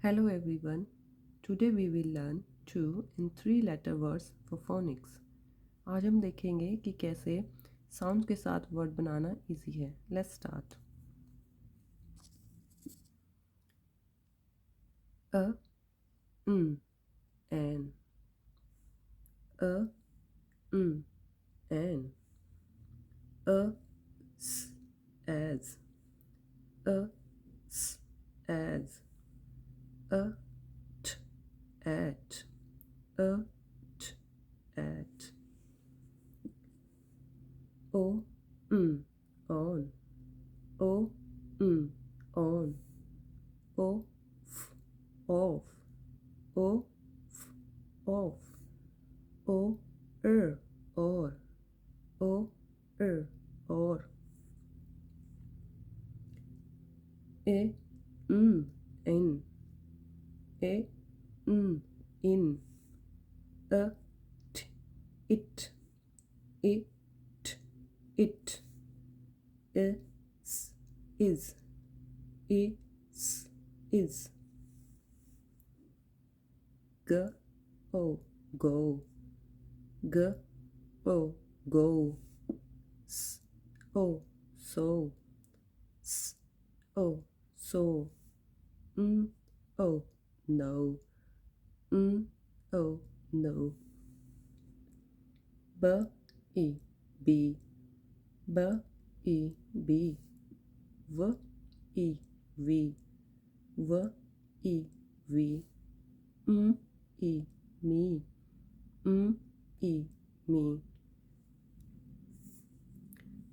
Hello everyone. Today we will learn 2 and 3 letter words for phonics. आज हम देखेंगे कि कैसे साउंड के साथ वर्ड बनाना इजी है. Let's start. A, an. A, an. A, s, as. A, s, as. A, t, at. A, t, at. O, on. O, on. O, f, off. O, f, off. O, or. O, or. A, in. A, in. A, t, it. It, it. Is. Is. Go, go. Go. So. So. No. No. Be. V. Me. Me.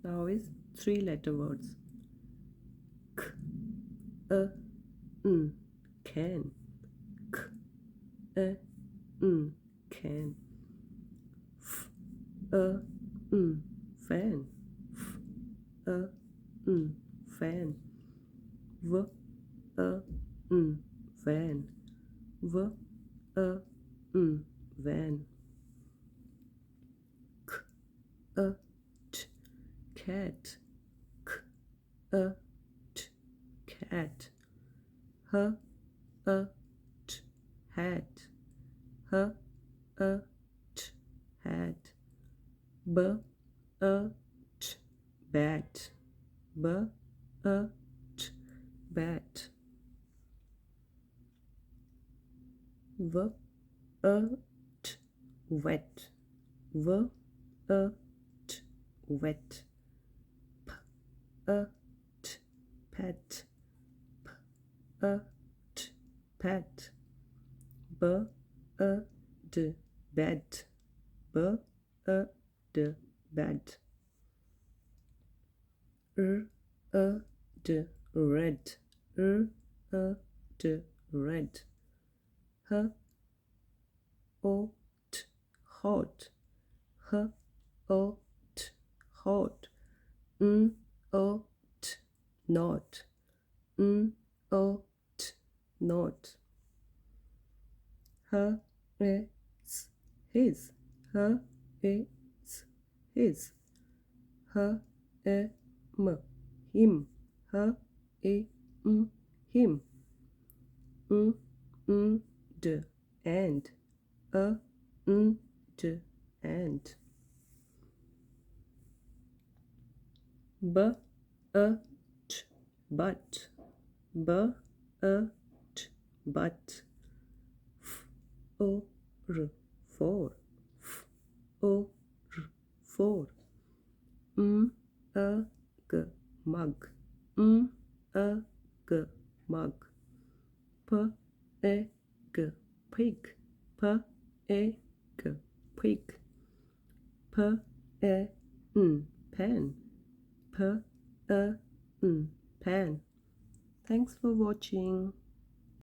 Now is 3 letter words. K, can. K, can. F, fan. F, fan. V, van. V, van. K, t, cat. K, t, cat. H, t, hat. H, t, hat. B, t, bat. B, t, bat. V, t, wet. V, t, wet. P, t, pet. P, t, pet. B, d, bed. B, d, bed. D, red. D, red. H, t, hot. H, t, hot. T, not. T, not. H, his. H, his. H, him. H, him. D, and. D, and. B, t, but. B, t, but. F, for. F, for. Mug. Mug. P, pig. P, pig. P, pen. P, pen. Thanks for watching.